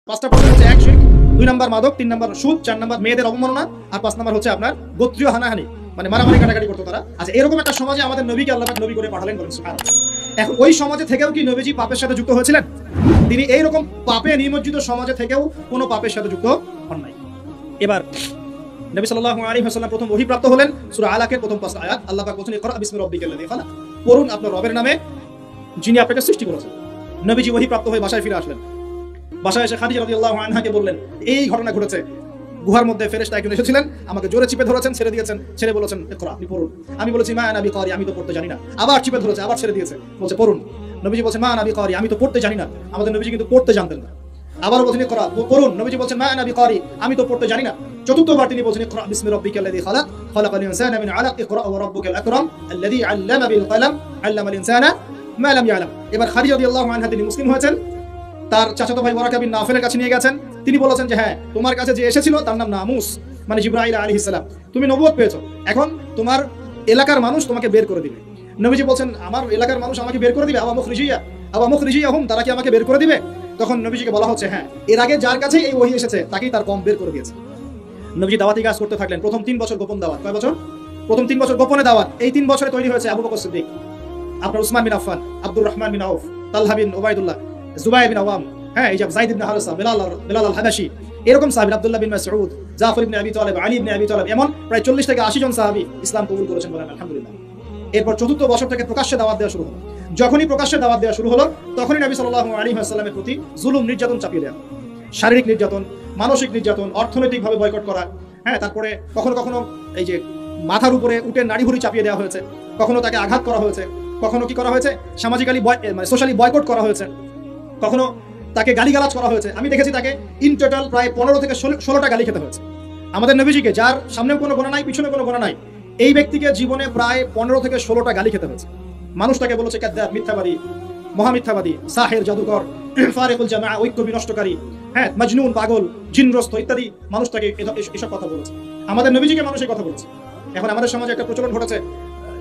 পাঁচটা প্রবলেম হচ্ছে: এক, শিরক; 2 নাম্বার মাদক; 3 নাম্বার সুদ; 4 নাম্বার মেয়েদের অবমাননা; আর 5 নাম্বার হচ্ছে আপনার গোত্রীয় হানাহানি, মানে মারামারি কাটাকাটি করতো তারা। আচ্ছা, এরকম একটা সমাজে আমাদের নবীকে আল্লাহ পাক নবী করে পাঠালেন, বলেন সুবহানাল্লাহ। এখন ওই সমাজে থেকেও কি নবীজি পাপের সাথে যুক্ত হয়েছিলেন? তিনি এইরকম পাপে নিমজ্জিত সমাজে থেকেও কোনো পাপের সাথে যুক্ত হন নাই। এবার নবী সাল্লাল্লাহু আলাইহি ওয়াসাল্লাম প্রথম ওহী প্রাপ্ত হলেন সূরা আলাকের প্রথম 5 আয়াত। আল্লাহ পাক বলেন, ইকরা বিসমি রাব্বিকাল্লাযী খালাক, পড়ুন আপনার রবের নামে যিনি আপনাকে সৃষ্টি করেছেন। নবীজি ওহী প্রাপ্ত হয়ে বাসায় ফিরে আসলেন। বাসায় এসে খাদিজা রাদিয়াল্লাহু আনহাকে বললেন, এই ঘটনা ঘটেছে, গুহার মধ্যে ফেরেশতা একজন এসেছিলেন, আমাকে জোরে চিপে ধরেছেন, ছেড়ে দিয়েছেন, ছেড়ে বলেছেন ইকরা, আপনি পড়ুন। আমি বলেছি মা আনা বিকারি, আমি তো পড়তে জানি না। আবার চিপে ধরেছে, আবার ছেড়ে দিয়েছে, বলছে পড়ুন। নবীজি বলছেন মা আনা বিকারি, আমি তো পড়তে জানি না। আমাদের নবীজি কিন্তু পড়তে জানতেন না। আবার বলছেন ইকরা, পড়ুন। নবীজি বলছেন মা আনা বিকারি, আমি তো পড়তে জানি না। চতুর্থবার তিনি বলছেন ইকরা বিসমি রাব্বিকাল্লাযী খালাক, খালাকাল ইনসানা মিন আলাক, ইকরা ওয়া রাব্বুকাল আকরাম আল্লাযী আল্লামা বিল কলম আল্লামাল ইনসানা মা লাম ইয়ালাম। এবার খাদিজা রাদিয়াল্লাহু আনহা তিনি মুসলিম হয়েছেন। তার চাচাতো ভাই ওয়ারাকা বিন নাফিলের কাছে নিয়ে গেছেন। তিনি বলেছেন যে হ্যাঁ, তোমার কাছে যে এসেছিল তার নাম নামুস, মানে জিবরাইল আলাইহিস সালাম। তুমি নবুয়ত পেয়েছো, এখন তোমার এলাকার মানুষ তোমাকে বের করে দিবে। নবীজি বলছেন আমার এলাকার মানুষ আমাকে বের করে দিবে? আবা মুখরিজিয়াহুম, তারা কি আমাকে বের করে দিবে? তখন নবীজিকে বলা হচ্ছে হ্যাঁ, এর আগে যার কাছে এই ওহী এসেছে তাকেই তার কম বের করে দিয়েছে। নবীজি দাওয়াতি কাজ করতে থাকলেন। প্রথম 3 বছর গোপন দাওয়াত। কয় বছর? প্রথম 3 বছর গোপনে দাওয়াত। এই 3 বছরে তৈরি হয়েছে আবু বকর সিদ্দিক, আপনার উসমান বিন আফফান, আব্দুর রহমান বিন আউফ, তালহা বিন উবাইদুল্লাহ, জুবাইর বিন আওয়াম, হ্যাঁ, এই যে যায়েদ ইবনে হারেসা, বিলাল আল হাবাশি, এরকম সাহাবী, আব্দুল্লাহ বিন মাসউদ, জাফর ইবনে আবি তালিব, আলী ইবনে আবি তালিব, এমন প্রায় 40 থেকে 80 জন সাহাবী ইসলাম কবুল করেছেন, বলেন আলহামদুলিল্লাহ। এরপর চতুর্থ বছর থেকে প্রকাশ্যে দাওয়াত দেওয়া শুরু হলো। যখনই প্রকাশ্যে দাওয়াত দেওয়া শুরু হলো, তখনই নবী সাল্লাল্লাহু আলাইহি ওয়াসাল্লামের প্রতি জুলুম, নির্যাতন চাপিয়ে দেওয়া, শারীরিক নির্যাতন, মানসিক নির্যাতন, অর্থনৈতিকভাবে বয়কট করা, হ্যাঁ, তারপরে কখনো কখনো এই যে মাথার উপরে উটের নাড়িভুড়ি চাপিয়ে দেওয়া হয়েছে, কখনো তাকে আঘাত করা হয়েছে, কখনো কি করা হয়েছে সামাজিক্যালি মানে সোশ্যালি বয়কট করা হয়েছে, কখনো তাকে গালিগালাজ করা হয়েছে। আমি দেখেছি তাকে ইন টোটাল প্রায় 15 থেকে 16টা গালি খেতে হয়েছে। আমাদের নবীজিকে, যার সামনেও কোনো গোনা নাই, পিছনে কোনো গোনা নাই, এই ব্যক্তিকে জীবনে প্রায় 15 থেকে 16টা গালি খেতে হয়েছে। মানুষ তাকে বলেছে কাদ্দাব, মিথ্যাবাদী, মহামিথ্যাবাদী, সাহের, জাদুকর, ফারিকুল জামা, ঐক্য বিনষ্টকারী, হ্যাঁ, মজনুন, পাগল, জিনগ্রস্ত ইত্যাদি মানুষ তাকে এসব কথা বলেছে। আমাদের নবীজিকে মানুষ এই কথা বলেছে। এখন আমাদের সমাজে একটা প্রচলন ঘটেছে,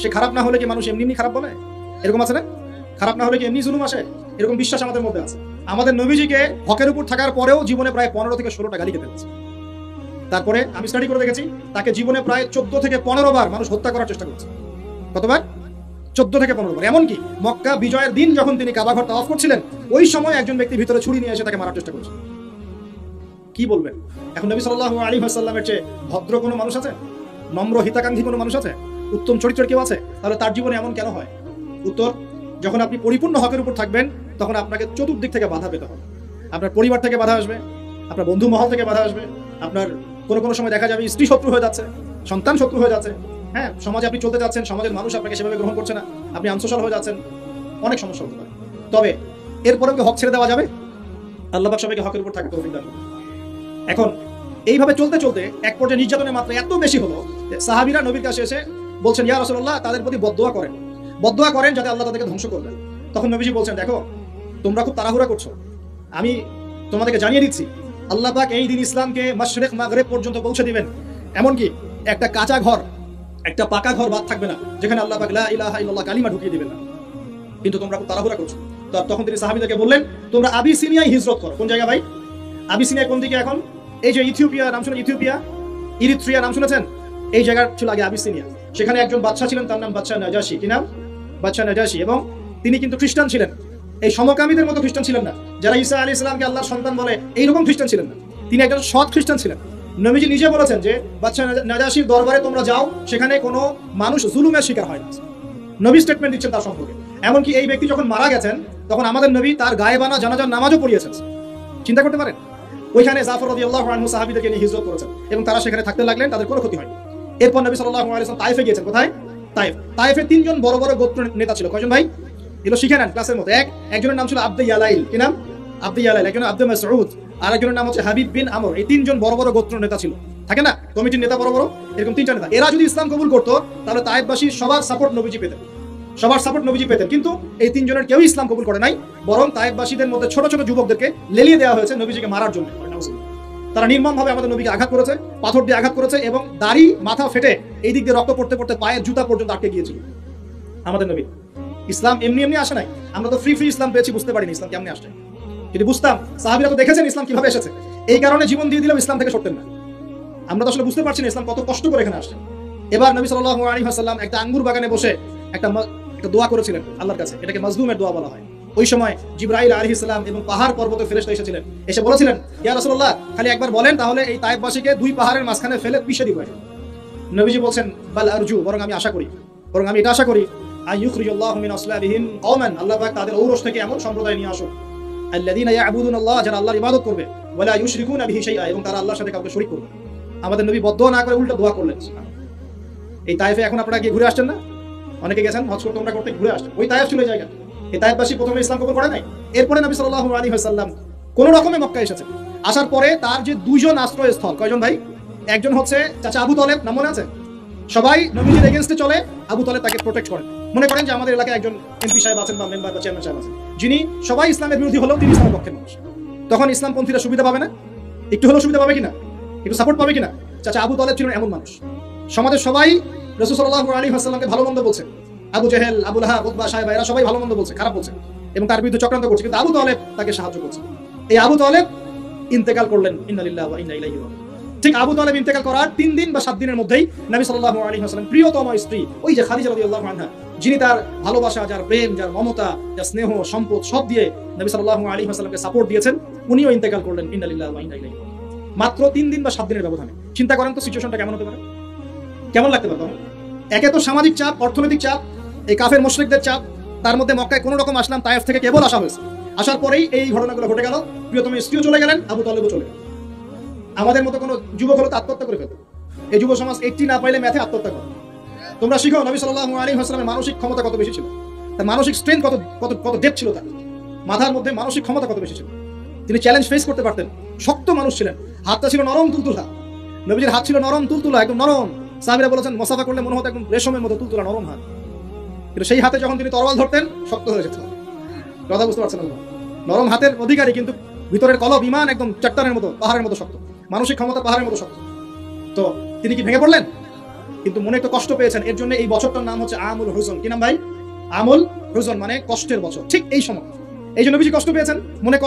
সে খারাপ না হলে কি মানুষ এমনি এমনি খারাপ বলে? এরকম আছে না? খারাপ না হলে কি এমনি জুলুম আসে? এরকম বিশ্বাস আমাদের মধ্যে আছে। আমাদের নবীজিকে হকের উপর থাকার পরেও জীবনে প্রায় 15 থেকে 16টা গালি খেতে হয়েছে। তারপরে আমি স্টাডি করে দেখেছি, তাকে জীবনে প্রায় 14 থেকে 15 বার মানুষ হত্যা করার চেষ্টা করছে। কতবার? 14 থেকে 15 বার। এমনকি মক্কা বিজয়ের দিন যখন তিনি কাবা ঘর তাওয়াফ করছিলেন, ওই সময় একজন ব্যক্তি ভিতরে ছুরি নিয়ে এসে তাকে মারার চেষ্টা করছে। কি বলবেন? এখন নবী সাল্লাল্লাহু আলাইহি ওয়াসাল্লামের চেয়ে ভদ্র কোনো মানুষ আছে? নম্র হিতাকাঙ্ক্ষী কোনো মানুষ আছে? উত্তম চরিত্রের কেউ আছে? তাহলে তার জীবনে এমন কেন হয়? উত্তর, যখন আপনি পরিপূর্ণ হকের উপর থাকবেন, তখন আপনাকে চতুর্দিক থেকে বাধা পেতে হবে। আপনার পরিবার থেকে বাধা আসবে, আপনার বন্ধু মহল থেকে বাধা আসবে, আপনার কোনো সময় দেখা যাবে স্ত্রী শত্রু হয়ে যাচ্ছে, সন্তান শত্রু হয়ে যাচ্ছে, হ্যাঁ, সমাজে আপনি চলতে যাচ্ছেন, সমাজের মানুষ আপনাকে সেভাবে গ্রহণ করছে না, আপনি আনসোশাল হয়ে যাচ্ছেন, অনেক সমস্যা হতে পারে। তবে এরপরেও কি হক ছেড়ে দেওয়া যাবে? আল্লাহ পাক সবাইকে হকের উপর থাকতে তৌফিক দান করুন। এখন এইভাবে চলতে চলতে এক পর্যায়ে নির্যাতনের মাত্রা এত বেশি হলো যে সাহাবীরা নবীর কাছে এসে বলছেন, ইয়া রাসূলুল্লাহ, তাদের প্রতি বদদোয়া করেন যাতে আল্লাহ তাদেরকে ধ্বংস করবেন। তখন নবীজি বলছেন, দেখো, তোমরা খুব তাড়াহুড়া করছো, আমি তোমাদেরকে জানিয়ে দিচ্ছি, আল্লাহ পাক এই দিন ইসলামকে মাশরিক মাগরিব পর্যন্ত পৌঁছে দিবেন। এমনকি একটা কাঁচা ঘর, একটা পাকা ঘর বাদ থাকবে না যেখানে আল্লাহ পাক লা ইলাহা ইল্লাল্লাহ কালিমা ঢুকিয়ে দিবেন না। কিন্তু তোমরা খুব তাড়াহুড়া করছো। তখন তিনি সাহাবীদেরকে বললেন, তোমরা আবিসিনিয়ায় হিজরত করো। কোন জায়গা ভাই? আবিসিনিয়া কোন দিকে? এখন এই যে ইথিওপিয়া নাম শুনে, ইরিত্রিয়া নাম শুনেছেন? এই জায়গা ছিল আগে আবিসিনিয়া। সেখানে একজন বাদশা ছিলেন, তার নাম বাদশা নাজাশী। কি নাম? বাদশা নাজাশী। এবং তিনি কিন্তু খ্রিস্টান ছিলেন। এই সমকামীদের মতো খ্রিস্টান ছিলেন না, যারা ঈসা আলাইহিস সালামকে আল্লাহর সন্তান বলে, এইরকম খ্রিস্টান ছিলেন না। তিনি একজন সৎ খ্রিস্টান ছিলেন। নবীজি নিজে বলেছেন যে বাদশা নাজাশীর দরবারে তোমরা যাও, সেখানে কোনো মানুষ জুলুমের শিকার হয় না। নবী স্টেটমেন্ট দিচ্ছেন তার সম্পর্কে। এমনকি এই ব্যক্তি যখন মারা গেছেন, তখন আমাদের নবী তার গায়েবানা জানাজার নামাজও পড়িয়েছেন। চিন্তা করতে পারেন? ওইখানে জাফর রাদিয়াল্লাহু আনহু সাহাবীদেরকে নিয়ে হিজরত করেছেন এবং তারা সেখানে থাকতে লাগলেন, তাদের কোনো ক্ষতি হয়নি। এরপর নবী সাল্লাল্লাহু আলাইহি ওয়াসাল্লাম তায়েফে গিয়েছেন। কোথায়? তায়েফে 3 জন বড় বড় গোত্র নেতা ছিল। কয়জন ভাই? এগুলো শিখে নেন ক্লাসের মতো। একজনের নাম ছিল আব্দে ইয়ালাইল। কি নাম? আব্দে ইয়ালাইল। একজন আব্দে মাসউদ, আর একজনের নাম হচ্ছে হাবিব বিন আমর। এই 3 জন বড় বড় গোত্র নেতা ছিল। থাকে না কমিটির নেতা বড় বড়, এরকম 3টা নেতা। এরা যদি ইসলাম কবুল করতো, তাহলে তায়েফবাসী সবার সাপোর্ট নবীজি পেতেন। কিন্তু এই 3 জনের কেউ ইসলাম কবুল করে নাই, বরং তায়েফবাসীদের মধ্যে ছোট ছোট যুবকদেরকে লেলিয়ে দেওয়া হয়েছে নবীজিকে মারার জন্য। তারা নির্মমভাবে আমাদের নবীকে আঘাত করেছে, পাথর দিয়ে আঘাত করেছে, এবং দাড়ি মাথা ফেটে এই দিক দিয়ে রক্ত পড়তে পড়তে পায়ের জুতা পর্যন্ত আটকে গিয়েছিল। আমাদের নবী ইসলাম এমনি এমনি আসে নাই। আমরা তো ফ্রি ইসলাম পেয়েছি, বুঝতে পারিনি ইসলাম কেমনি আসছে। যদি বুঝতাম, সাহাবীরা তো দেখেছেন ইসলাম কিভাবে এসেছে, এই কারণে জীবন দিয়ে দিলেও ইসলাম থেকে সরতেন না। আমরা তো আসলে বুঝতে পারছি না ইসলাম কত কষ্ট করে এখানে আসছে। এবার নবী সাল্লাল্লাহু আলাইহি ওয়াসাল্লাম একটা আঙ্গুর বাগানে বসে একটা দোয়া করেছিলেন আল্লাহর কাছে, এটাকে মাজলুমের দোয়া বলা হয়। ওই সময় জিবরাইল আলাইহিস সালাম এবং পাহাড় পর্বতের ফেরেশতা এসেছিলেন, এসে বলেছিলেন, ইয়া রাসূলুল্লাহ, খালি একবার বলেন তাহলে এই তায়েফবাসীকে দুই পাহাড়ের মাঝখানে ফেলে পিষে দিব। নবীজি বলছেন, বাল আরজু, বরং আমি আশা করি, বরং আমি এটা আশা করি, আইয়ুখরিজাল্লাহু মিন আসলাবিহিম কওমান, আল্লাহ পাক তাদের ঔরস থেকে এমন সম্প্রদায় নিয়ে আসুন, আল্লাযীনা ইয়াবুদুনাল্লাহ, যারা আল্লাহর ইবাদত করবে, ওয়ালা ইউশরিকুনা বিহি শাইআ, এবং তারা আল্লাহর সাথে কাউকে শরীক করবে। আমাদের নবী বদদোয়া না করে উল্টো দোয়া করলেন। এই তায়েফে এখন আপনারা গিয়ে ঘুরে আসছেন না, অনেকে গেছেন হজ করতে, ওমরা করতে, ঘুরে আসছেন, ওই তায়েফ ছিল জায়গা। এই তায়েফবাসী প্রথমে ইসলাম কবুল করে নাই, এরপরে নবী সাল্লাল্লাহু আলাইহি ওয়াসাল্লাম কোন রকমে মক্কা এসেছেন। আসার পরে তার যে দুইজন আশ্রয়স্থল, কয়জন ভাই? একজন হচ্ছে চাচা আবু তালেব, নাম মনে আছে? সবাই নবীজির এগেইনস্টে চলে, আবু তালেব তাকে প্রোটেক্ট করেন। মনে করেন যে আমাদের এলাকায় একজন এমপি সাহেব আছেন বা মেম্বার বা চেয়ারম্যান সাহেব আছেন, যিনি সবাই ইসলামের বিরোধী হলেও তিনি ইসলামের পক্ষের মানুষ। তখন ইসলামপন্থীরা সুবিধা পাবে না? একটু হলেও সুবিধা পাবে কিনা, একটু সাপোর্ট পাবে কিনা? চাচা আবু তালেব ছিলেন এমন মানুষ, সমাজের সবাই রাসূল সাল্লাল্লাহু আলাইহি ওয়াসাল্লামকে ভালো মন্দ বলছে, আবু জেহেল, আবু লাহাব, উতবা, সাইবা, এরা সবাই ভালো মন্দ বলছে, খারাপ বলছে এবং তার বিরুদ্ধে চক্রান্ত করছে, কিন্তু আবু তালেব তাকে সাহায্য করছে। এই আবু তালেব ইন্তেকাল করলেন, ইন্না লিল্লাহি ওয়া ইন্না ইলাইহি রাজিউন। ঠিক আবু তালেব ইন্তেকাল করার 3 দিন বা 7 দিনের মধ্যেই নবী সাল্লাল্লাহু আলাইহি ওয়াসাল্লাম প্রিয়তম স্ত্রী, ওই যে খাদিজা রাদিয়াল্লাহু আনহা, যিনি তার ভালোবাসা, যার প্রেম, যার মমতা, যার স্নেহ, সম্পদ সব দিয়ে নবী সাল্লাল্লাহু আলাইহি ওয়াসাল্লামকে সাপোর্ট দিয়েছেন, উনিও ইন্তেকাল করলেন, ইন্না লিল্লাহি ওয়া ইন্না ইলাইহি রাজিউন। মাত্র 3 দিন বা 7 দিনের ব্যবধানে। চিন্তা করেন তো সিচুয়েশনটা কেমন হতে পারে, কেমন লাগতে পারে তখন? একে তো সামাজিক চাপ, অর্থনৈতিক চাপ, এই কাফের মুশরিকদের চাপ, তার মধ্যে মক্কায় কোনো রকম আসলাম, তায়েফ থেকে কেবল আসা হয়েছে। আসার পরেই এই ঘটনাগুলো ঘটে গেল, প্রিয়তম স্ত্রীও চলে গেলেন, আবু তালেবও চলে গেলেন। আমাদের মতো কোনো যুবক হলো তো আত্মহত্যা করে ফেলতো। এই যুব সমাজ 80 না পাইলে ম্যাথে আত্মহত্যা করে। তোমরা শিখো নবী সাল্লাল্লাহু আলাইহি ওয়াসাল্লামের মানসিক ক্ষমতা কত বেশি ছিল, তার মানসিক স্ট্রেংথ কত কত কত ডেপথ ছিল, তার মাথার মধ্যে মানসিক ক্ষমতা কত বেশি ছিল। তিনি চ্যালেঞ্জ ফেস করতে পারতেন, শক্ত মানুষ ছিলেন, হাতটা ছিল নরম তুলতুলা, নবীজির হাত ছিল নরম তুলতুলা, একদম নরম। সাহাবীরা বলেছেন মুসাফা করলে মনে হতো একদম রেশমের মতো তুলতুলা নরম হাত, কিন্তু সেই হাতে যখন তিনি তরোয়াল ধরতেন শক্ত হয়ে যেত। কথা বুঝতে পারছেন না? নরম হাতের অধিকারী, কিন্তু ভিতরের কলব ইমান একদম চট্টানের মতো, পাহাড়ের মতো শক্ত, মানসিক ক্ষমতা পাহাড়ের মতো শক্ত। তো তিনি কি ভেঙে পড়লেন? কিন্তু মনে একটু কষ্ট পেয়েছেন, এর জন্য এই বছরটার নাম হচ্ছে আমুল হুজন। কি নাম ভাই? আমুল হুজন, মানে কষ্টের বছর। ঠিক এই সময় এই জন্য বেশি কষ্ট পেয়েছেন, মনে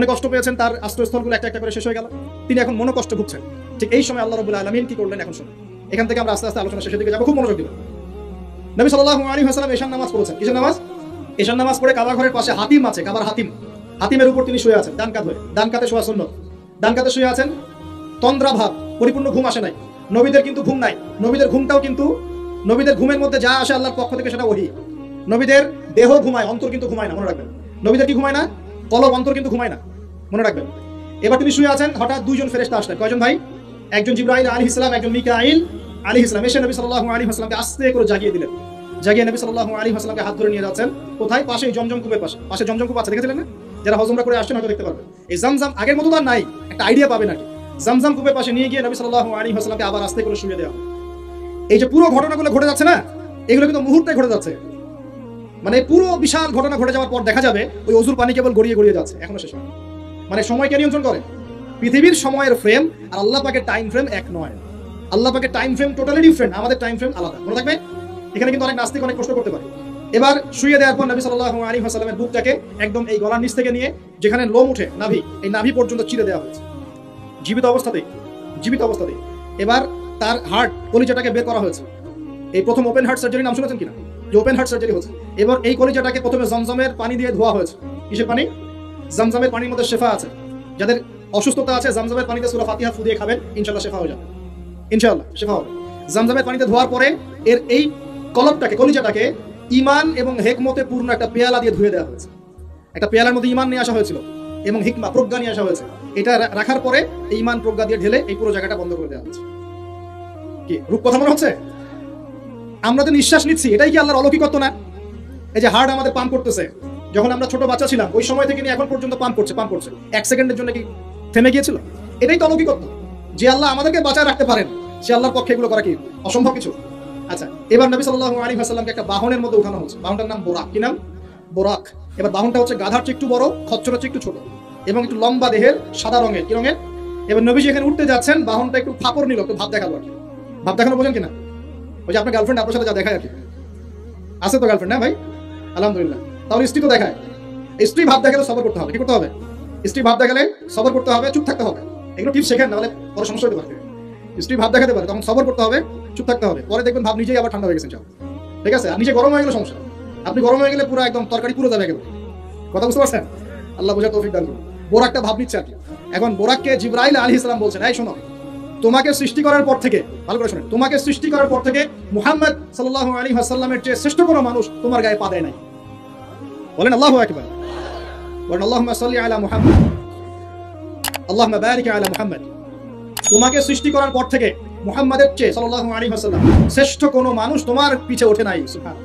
কষ্ট পেয়েছেন, তার আশ্রয়স্থলগুলো একটা একটা করে শেষ হয়ে গেল, তিনি এখন মনে কষ্ট ভুগছেন। ঠিক এই সময় আল্লাহ রাব্বুল আলামিন কি করলেন এখন শুনুন। এখান থেকে আমরা আস্তে আস্তে আলোচনা শেষের দিকে যাবো, খুব মনোযোগ দিবেন। নবী সাল্লাল্লাহু আলাইহি ওয়াসাল্লাম এশার নামাজ পড়েছেন। কিসের নামাজ? এশার নামাজ পড়ে কাবা ঘরের পাশে হাতিম আছে, কাবার হাতিম, হাতিমের উপর তিনি শুয়ে আছেন, ডান কাত হয়ে, ডান কাতে শোয়া সুন্নাত, ডান কাতে শুয়ে আছেন। তন্দ্রা ভাব, পরিপূর্ণ ঘুম আসে নাই। নবীদের কিন্তু ঘুম নাই, নবীদের ঘুমটাও কিন্তু, নবীদের ঘুমের মধ্যে যা আসে আল্লাহর পক্ষ থেকে সেটা ওহী। নবীদের দেহ ঘুমায়, অন্তর কিন্তু ঘুমায় না, মনে রাখবেন। নবীদের কি ঘুমায় না? কলব, অন্তর কিন্তু ঘুমায় না, মনে রাখবেন। এবার তিনি শুয়ে আছেন, হঠাৎ দুইজন ফেরেশতা আসলেন। কয়জন ভাই? একজন জিবরাইল আলাইহিস সালাম, একজন মিকাইল আলাইহিস সালাম। এসে নবী সাল্লাল্লাহু আলাইহি ওয়াসাল্লামকে আস্তে করে জাগিয়ে দিলেন। জাগিয়ে নবী সাল্লাল্লাহু আলাইহি ওয়াসাল্লামকে হাত ধরে নিয়ে যাচ্ছেন কোথায়? পাশে জমজম কূপের পাশে। পাশে জমজম কূপ আছে, দেখেছিলেন না? যারা হজ উমরা করে আসছেন হয়তো দেখতে পারবেন। এই জামজাম আগের মতো তো আর নাই, একটা আইডিয়া পাবেন নাকি। জামজাম কূপের পাশে নিয়ে গিয়ে নবী সাল্লাল্লাহু আলাইহি ওয়াসাল্লামকে আবার আস্তে করে শুয়ে দেওয়া। এই যে পুরো ঘটনাগুলো ঘটে যাচ্ছে না, এগুলো কিন্তু মুহূর্তে ঘটে যাচ্ছে। মানে পুরো বিশাল ঘটনা ঘটে যাওয়ার পর দেখা যাবে ওই অজুর পানি কেবল গড়িয়ে গড়িয়ে যাচ্ছে, এখনো শেষ হয়নি। মানে সময়কে নিয়ন্ত্রণ করে পৃথিবীর সময়ের ফ্রেম আর আল্লাহ পাকের টাইম ফ্রেম এক নয়। আল্লাহ পাকের টাইম ফ্রেম টোটালি ডিফারেন্ট, আমাদের টাইম ফ্রেম আলাদা, মনে থাকবে। এখানে কিন্তু অনেক নাস্তিক অনেক প্রশ্ন করতে পারে। এবার শুয়ে দেওয়ার পর নবী সাল্লাল্লাহু আলাইহি ওয়াসাল্লামের বুকটাকে একদম এই গলার নিচ থেকে নিয়ে যেখানে লোম উঠে নাভি, এই নাভি পর্যন্ত চিরে দেওয়া হয়েছে জীবিত অবস্থাতেই। এবার তার হার্ট, কলিজাটাকে বের করা হয়েছে। এই প্রথম ওপেন হার্ট সার্জারি নাম শুনেছেন কিনা? যে ওপেন হার্ট সার্জারি হচ্ছে। এবার এই কলিজাটাকে প্রথমে জমজমের পানি দিয়ে ধোয়া হয়েছে। কিসের পানি? জমজমের পানির মধ্যে শেফা আছে। যাদের অসুস্থতা আছে জমজমের পানিতে সূরা ফাতিহা ফু দিয়ে খাবেন, ইনশাআল্লাহ শেফা হয়ে যাবে, ইনশাআল্লাহ শেফা হবে। জমজমের পানিতে ধোয়ার পরে এর এই কলবটাকে, কলিজাটাকে ঈমান এবং হিকমতে পূর্ণ একটা পেয়ালা দিয়ে ধুয়ে দেওয়া হয়েছে। একটা পেয়ালার মধ্যে ঈমান নিয়ে আসা হয়েছিল এবং হিকমা, প্রজ্ঞা নিয়ে আসা হয়েছে। এটা রাখার পরে এই ঈমান প্রজ্ঞা দিয়ে ঢেলে এই পুরো জায়গাটা বন্ধ করে দেওয়া হয়েছে। কি রূপ কথা মনে হচ্ছে? আমরা তো নিঃশ্বাস নিচ্ছি, এটাই কি আল্লাহর অলৌকিকত্ব না? এই যে হার্ট আমাদের পাম্প করতেছে, যখন আমরা ছোট বাচ্চা ছিলাম ওই সময় থেকে নিয়ে এখন পর্যন্ত পাম্প করছে। 1 সেকেন্ডের জন্য কি থেমে গিয়েছিল? এটাই তো অলৌকিকত্ব। যে আল্লাহ আমাদেরকে বাঁচায় রাখতে পারেন, সে আল্লাহর পক্ষে এগুলো করা কি অসম্ভব কিছু? আচ্ছা, এবার নবী সাল্লাল্লাহু আলাইহি ওয়াসাল্লামকে একটা বাহনের মধ্যে উঠানো হচ্ছে। বাহনটার নাম বোরাক। কি নাম? বোরাক। এবার বাহনটা হচ্ছে গাধার চেয়ে একটু বড়, খচ্চরের চেয়ে একটু ছোট এবং একটু লম্বা দেহের, সাদা রঙের। কি রঙের? এবার নবীজি এখানে উঠতে যাচ্ছেন, বাহনটা একটু ফাপড় নিল, একটু ভাব দেখালো আর কি। ভাব দেখানো বোঝেন কিনা? ওই যে আপনার গার্লফ্রেন্ড আপনার সাথে যা দেখায় আর কি। আছে তো গার্লফ্রেন্ড? না ভাই, আলহামদুলিল্লাহ। তাহলে স্ত্রী তো দেখায়, স্ত্রী ভাব দেখালে সবর করতে হবে। কি করতে হবে? স্ত্রী ভাব দেখালে সবর করতে হবে, চুপ থাকতে হবে। এগুলো টিপস শেখেন, নাহলে বড় সমস্যা হতে পারে। স্ত্রী ভাব দেখাতে পারে, তখন সবর করতে হবে, চুপ থাকতে হবে। পরে দেখবেন ভাব নিজেই আবার ঠান্ডা হয়ে গেছে, ঠিক আছে? আর নিজে গরম হয়ে গেলে সমস্যা। আপনি গরম হয়ে গেলে পুরো একদম তরকারি পুরো যাবে গেল। কথা বুঝতে পারছেন? আল্লাহ বোঝার তৌফিক দান করুন। বোরাকটা ভাব নিচ্ছে আর কি। এখন বোরাককে জিবরাইল আলাইহিস সালাম বলছেন, এই শোনো, তোমাকে সৃষ্টি করার পর থেকে, ভালো করে শুনেন, তোমাকে সৃষ্টি করার পর থেকে মুহাম্মদ সাল্লাল্লাহু আলাইহি ওয়াসাল্লামের চেয়ে শ্রেষ্ঠ কোনো মানুষ তোমার গায়ে পা দেয় নাই। বলেন আল্লাহু আকবার। বলেন আল্লাহুম্মা সাল্লি আলা মুহাম্মদ, আল্লাহুম্মা বারিক আলা মুহাম্মদ। তোমাকে সৃষ্টি করার পর থেকে মুহাম্মাদের চেয়ে সাল্লাল্লাহু আলাইহি ওয়াসাল্লাম শ্রেষ্ঠ কোনো মানুষ তোমার পিছে ওঠে নাই। সুবহান।